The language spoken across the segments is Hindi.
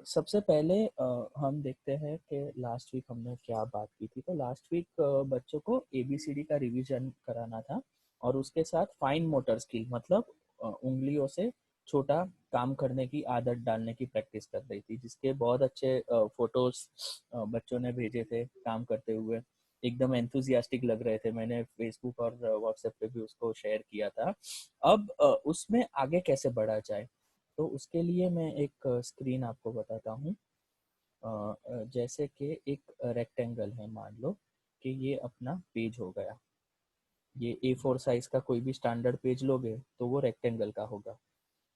सबसे पहले हम देखते हैं कि लास्ट वीक हमने क्या बात की थी। तो लास्ट वीक बच्चों को एबीसीडी का रिवीजन कराना था और उसके साथ फाइन मोटर स्किल मतलब उंगलियों से छोटा काम करने की आदत डालने की प्रैक्टिस कर रही थी, जिसके बहुत अच्छे फोटोज बच्चों ने भेजे थे काम करते हुए। एकदम एंथुजियास्टिक लग रहे थे। मैंने फेसबुक और व्हाट्सएप पे भी उसको शेयर किया था। अब उसमें आगे कैसे बढ़ा जाए, तो उसके लिए मैं एक स्क्रीन आपको बताता हूँ। जैसे कि एक रेक्टेंगल है, मान लो कि ये अपना पेज हो गया। ये A4 साइज का कोई भी स्टैंडर्ड पेज लोगे तो वो रेक्टेंगल का होगा।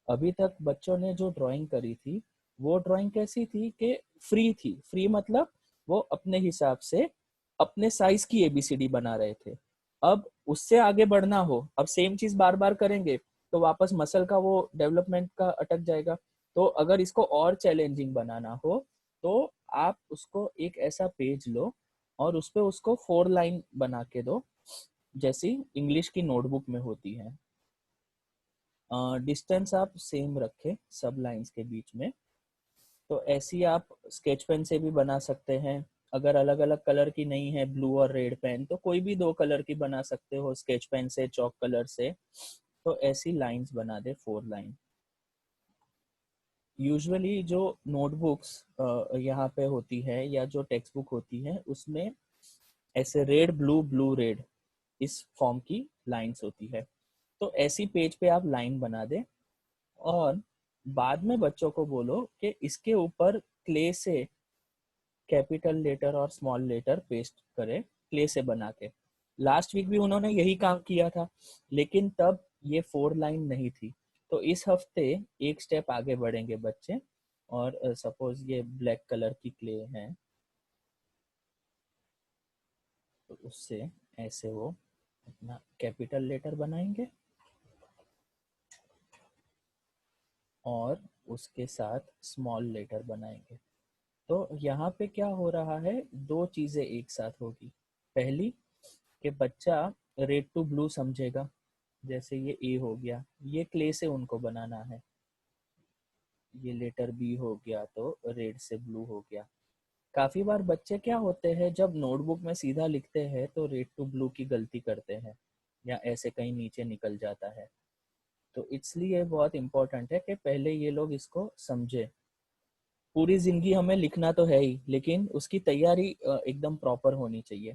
अभी तक बच्चों ने जो ड्राइंग करी थी वो ड्राइंग कैसी थी कि फ्री थी। फ्री मतलब वो अपने हिसाब से अपने साइज की एबीसीडी बना रहे थे। अब उससे आगे बढ़ना हो, अब सेम चीज बार बार करेंगे तो वापस मसल का वो डेवलपमेंट का अटक जाएगा। तो अगर इसको और चैलेंजिंग बनाना हो तो आप उसको एक ऐसा पेज लो और उस पे उसको 4 लाइन बना के दो, जैसी इंग्लिश की नोटबुक में होती है। डिस्टेंस आप सेम रखें सब लाइंस के बीच में। तो ऐसी आप स्केच पेन से भी बना सकते हैं। अगर अलग अलग कलर की नहीं है, ब्लू और रेड पेन, तो कोई भी 2 कलर की बना सकते हो, स्केच पेन से, चौक कलर से। तो ऐसी लाइंस बना दे, 4 लाइन। यूजुअली जो नोटबुक्स यहाँ पे होती है या जो टेक्स्ट बुक होती है उसमें ऐसे रेड ब्लू ब्लू रेड इस फॉर्म की लाइंस होती है। तो ऐसी पेज पे आप लाइन बना दे और बाद में बच्चों को बोलो कि इसके ऊपर क्ले से कैपिटल लेटर और स्मॉल लेटर पेस्ट करे, क्ले से बना के। लास्ट वीक भी उन्होंने यही काम किया था, लेकिन तब ये 4 लाइन नहीं थी। तो इस हफ्ते एक स्टेप आगे बढ़ेंगे बच्चे और सपोज ये ब्लैक कलर की क्ले है तो उससे ऐसे वो अपना कैपिटल लेटर बनाएंगे और उसके साथ स्मॉल लेटर बनाएंगे। तो यहाँ पे क्या हो रहा है, 2 चीजें एक साथ होगी। पहली कि बच्चा रेड टू ब्लू समझेगा। जैसे ये ए हो गया, ये क्ले से उनको बनाना है। ये लेटर बी हो गया तो रेड से ब्लू हो गया। काफी बार बच्चे क्या होते हैं, जब नोटबुक में सीधा लिखते हैं तो रेड टू ब्लू की गलती करते हैं या ऐसे कहीं नीचे निकल जाता है। तो इसलिए बहुत इंपॉर्टेंट है कि पहले ये लोग इसको समझे। पूरी जिंदगी हमें लिखना तो है ही, लेकिन उसकी तैयारी एकदम प्रॉपर होनी चाहिए।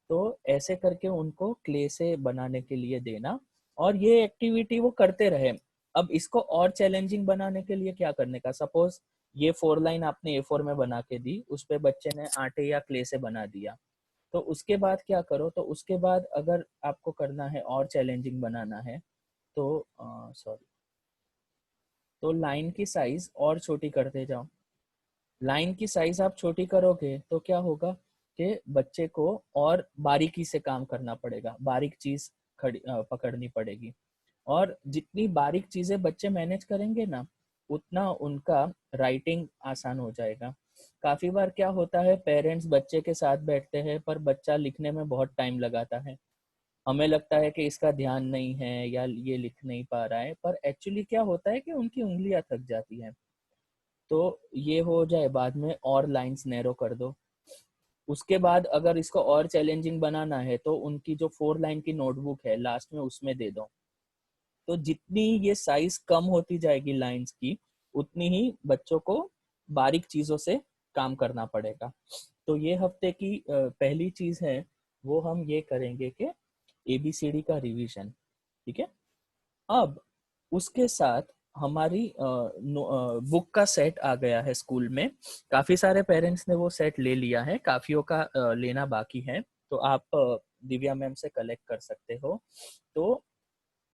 तो ऐसे करके उनको क्ले से बनाने के लिए देना और ये एक्टिविटी वो करते रहे। अब इसको और चैलेंजिंग बनाने के लिए क्या करने का, सपोज ये 4 लाइन आपने A4 में बना के दी, उस पे बच्चे ने आटे या क्ले से बना दिया। तो उसके बाद क्या करो, तो उसके बाद अगर आपको करना है और चैलेंजिंग बनाना है तो सॉरी, तो लाइन की साइज और छोटी करते जाओ। लाइन की साइज आप छोटी करोगे तो क्या होगा कि बच्चे को और बारीकी से काम करना पड़ेगा, बारीक चीज पकड़नी पड़ेगी। और जितनी बारीक चीजें बच्चे मैनेज करेंगे ना, उतना उनका राइटिंग आसान हो जाएगा। काफी बार क्या होता है, पेरेंट्स बच्चे के साथ बैठते हैं पर बच्चा लिखने में बहुत टाइम लगाता है। हमें लगता है कि इसका ध्यान नहीं है या ये लिख नहीं पा रहा है, पर एक्चुअली क्या होता है कि उनकी उंगलियां थक जाती हैं। तो ये हो जाए, बाद में और लाइंस नैरो कर दो। उसके बाद अगर इसको और चैलेंजिंग बनाना है तो उनकी जो 4 लाइन की नोटबुक है लास्ट में उसमें दे दो। तो जितनी ये साइज कम होती जाएगी लाइंस की, उतनी ही बच्चों को बारीक चीजों से काम करना पड़ेगा। तो ये हफ्ते की पहली चीज है, वो हम ये करेंगे कि एबीसीडी का रिवीजन। ठीक है। अब उसके साथ हमारी बुक का सेट आ गया है स्कूल में। काफी सारे पेरेंट्स ने वो सेट ले लिया है, काफियों का लेना बाकी है। तो आप दिव्या मैम से कलेक्ट कर सकते हो। तो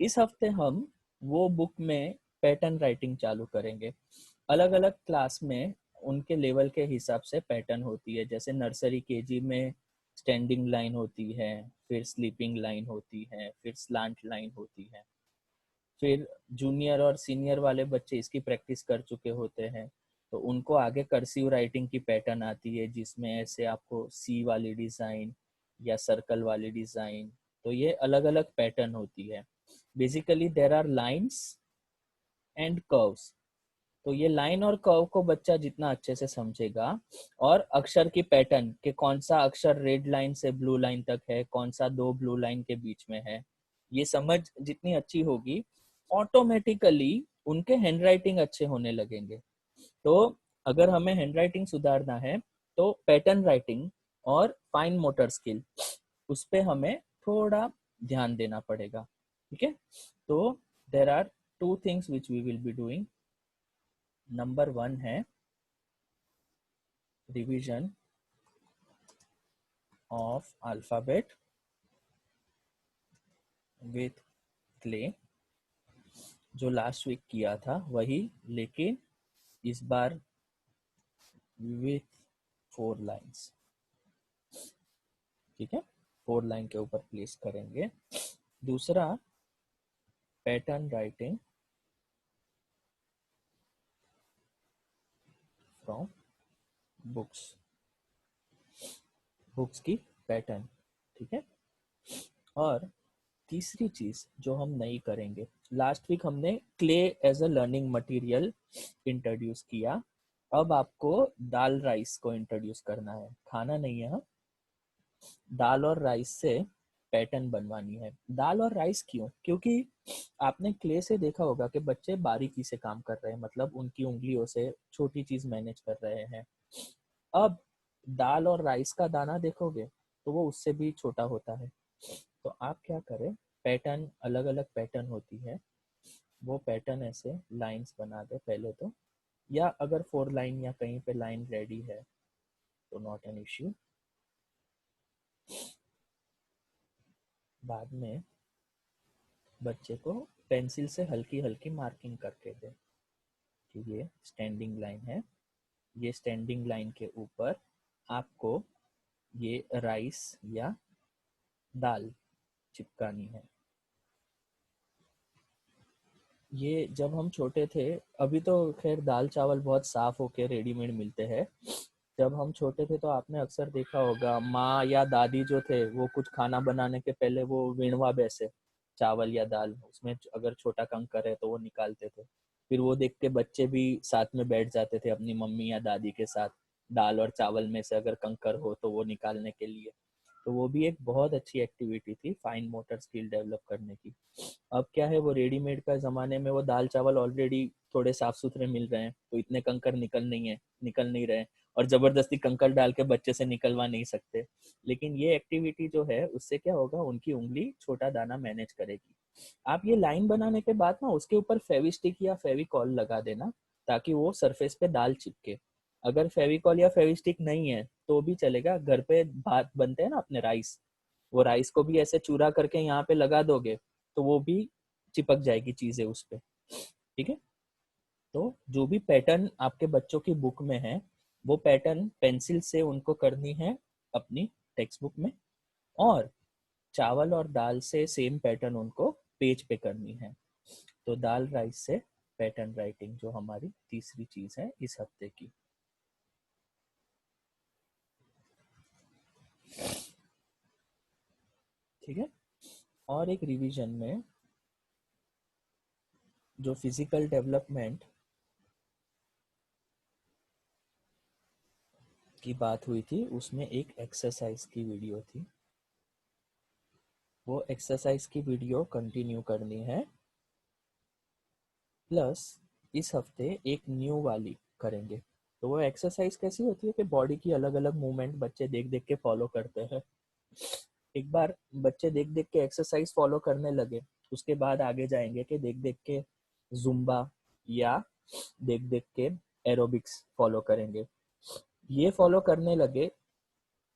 इस हफ्ते हम वो बुक में पैटर्न राइटिंग चालू करेंगे। अलग अलग क्लास में उनके लेवल के हिसाब से पैटर्न होती है। जैसे नर्सरी केजी में स्टैंडिंग लाइन होती है, फिर स्लीपिंग लाइन होती है, फिर स्लांट लाइन होती है। फिर जूनियर और सीनियर वाले बच्चे इसकी प्रैक्टिस कर चुके होते हैं तो उनको आगे कर्सिव राइटिंग की पैटर्न आती है, जिसमें ऐसे आपको सी वाली डिजाइन या सर्कल वाली डिजाइन। तो ये अलग अलग पैटर्न होती है। Basically there are lines and curves. तो ये लाइन और कर्व को बच्चा जितना अच्छे से समझेगा, और अक्षर की पैटर्न के कौन सा अक्षर रेड लाइन से ब्लू लाइन तक है, कौन सा दो ब्लू लाइन के बीच में है, ये समझ जितनी अच्छी होगी, ऑटोमेटिकली उनके हैंडराइटिंग अच्छे होने लगेंगे। तो अगर हमें हैंडराइटिंग सुधारना है तो पैटर्न राइटिंग और फाइन मोटर स्किल, उस पे हमें थोड़ा ध्यान देना पड़ेगा। ठीक है, तो there are two things which we will be doing. Number 1 है revision of alphabet with clay, जो लास्ट वीक किया था वही, लेकिन इस बार विथ 4 लाइन्स। ठीक है, 4 लाइन के ऊपर प्लेस करेंगे। दूसरा, pattern writing from books, books की पैटर्न। ठीक है, और तीसरी चीज जो हम नई करेंगे, लास्ट वीक हमने clay as a learning material introduce किया, अब आपको दाल राइस को इंट्रोड्यूस करना है, खाना नहीं है। हाँ, दाल और राइस से पैटर्न बनवानी है। दाल और राइस क्यों? क्योंकि आपने क्ले से देखा होगा कि बच्चे बारीकी से काम कर रहे हैं, मतलब उनकी उंगलियों से छोटी चीज मैनेज कर रहे हैं। अब दाल और राइस का दाना देखोगे तो वो उससे भी छोटा होता है। तो आप क्या करें, पैटर्न, अलग अलग पैटर्न होती है, वो पैटर्न ऐसे लाइंस बना दे पहले तो, या अगर 4 लाइन या कहीं पे लाइन रेडी है तो नॉट एन इश्यू। बाद में बच्चे को पेंसिल से हल्की हल्की मार्किंग करके दे कि ये स्टैंडिंग लाइन है, ये स्टैंडिंग लाइन के ऊपर आपको ये राइस या दाल चिपकानी है। ये जब हम छोटे थे, अभी तो खैर दाल चावल बहुत साफ होके रेडीमेड मिलते हैं, जब हम छोटे थे तो आपने अक्सर देखा होगा माँ या दादी जो थे वो कुछ खाना बनाने के पहले वो विणवा बैसे चावल या दाल, उसमें अगर छोटा कंकर है तो वो निकालते थे, फिर वो देख के बच्चे भी साथ में बैठ जाते थे अपनी मम्मी या दादी के साथ, दाल और चावल में से अगर कंकर हो तो वो निकालने के लिए। तो वो भी एक बहुत अच्छी एक्टिविटी थी फाइन मोटर स्किल डेवलप करने की। अब क्या है, वो रेडीमेड का ज़माने में वो दाल चावल ऑलरेडी थोड़े साफ सुथरे मिल रहे हैं, तो इतने कंकर निकल नहीं रहे, और ज़बरदस्ती कंकर डाल के बच्चे से निकलवा नहीं सकते। लेकिन ये एक्टिविटी जो है उससे क्या होगा, उनकी उंगली छोटा दाना मैनेज करेगी। आप ये लाइन बनाने के बाद ना उसके ऊपर फेविस्टिक या फेविकॉल लगा देना, ताकि वो सरफेस पे दाल चिपके। अगर फेविकॉल या फेविस्टिक नहीं है तो भी चलेगा, घर पे भात बनते हैं ना अपने राइस, वो राइस को भी ऐसे चूरा करके यहाँ पे लगा दोगे तो वो भी चिपक जाएगी चीजें उस पे। ठीक है, तो जो भी पैटर्न आपके बच्चों की बुक में है वो पैटर्न पेंसिल से उनको करनी है अपनी टेक्स्ट बुक में, और चावल और दाल से सेम पैटर्न उनको पेज पे करनी है। तो दाल राइस से पैटर्न राइटिंग जो हमारी तीसरी चीज है इस हफ्ते की। ठीक है, और एक रिवीजन में जो फिजिकल डेवलपमेंट की बात हुई थी उसमें एक एक्सरसाइज की वीडियो थी, वो एक्सरसाइज की वीडियो कंटिन्यू करनी है, प्लस इस हफ्ते एक न्यू वाली करेंगे। तो वो एक्सरसाइज कैसी होती है कि बॉडी की अलग अलग मूवमेंट बच्चे देख देख के फॉलो करते हैं। एक बार बच्चे देख देख के एक्सरसाइज फॉलो करने लगे, उसके बाद आगे जाएंगे कि देख देख के जुम्बा या देख देख के एरोबिक्स फॉलो करेंगे। ये फॉलो करने लगे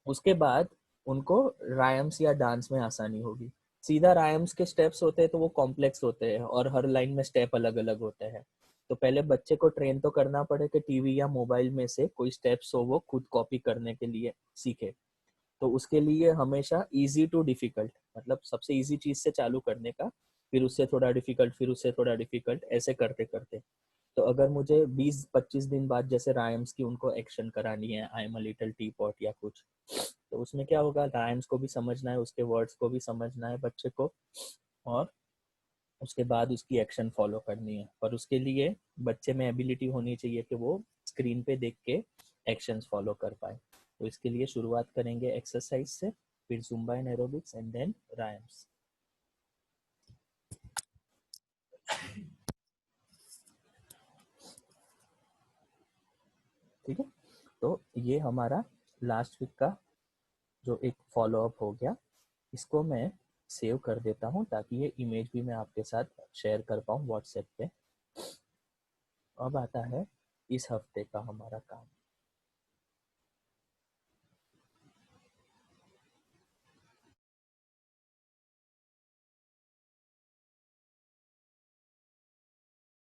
उसके बाद उनको रायम्स या डांस में आसानी होगी। सीधा रायम्स के स्टेप्स होते हैं तो वो कॉम्प्लेक्स होते हैं और हर लाइन में स्टेप अलग अलग होते हैं, तो पहले बच्चे को ट्रेन तो करना पड़े कि टीवी या मोबाइल में से कोई स्टेप्स हो वो खुद कॉपी करने के लिए सीखे। तो उसके लिए हमेशा इजी टू डिफिकल्ट, मतलब सबसे इजी चीज से चालू करने का, फिर उससे थोड़ा डिफिकल्ट, फिर उससे थोड़ा डिफिकल्ट, ऐसे करते करते। तो अगर मुझे 20-25 दिन बाद जैसे राइम्स की उनको एक्शन करानी है, I am a little T pot या कुछ, तो उसमें क्या होगा, राइम्स को भी समझना है, उसके वर्ड्स को भी समझना है बच्चे को, और उसके बाद उसकी एक्शन फॉलो करनी है, और उसके लिए बच्चे में एबिलिटी होनी चाहिए कि वो स्क्रीन पे देख के एक्शंस फॉलो कर पाए। तो इसके लिए शुरुआत करेंगे एक्सरसाइज से, फिर Zumba and aerobics and then rhymes. ठीक है, तो ये हमारा लास्ट वीक का जो एक फॉलो अप हो गया, इसको मैं सेव कर देता हूँ ताकि ये इमेज भी मैं आपके साथ शेयर कर पाऊँ व्हाट्सएप पे। अब आता है इस हफ्ते का हमारा काम।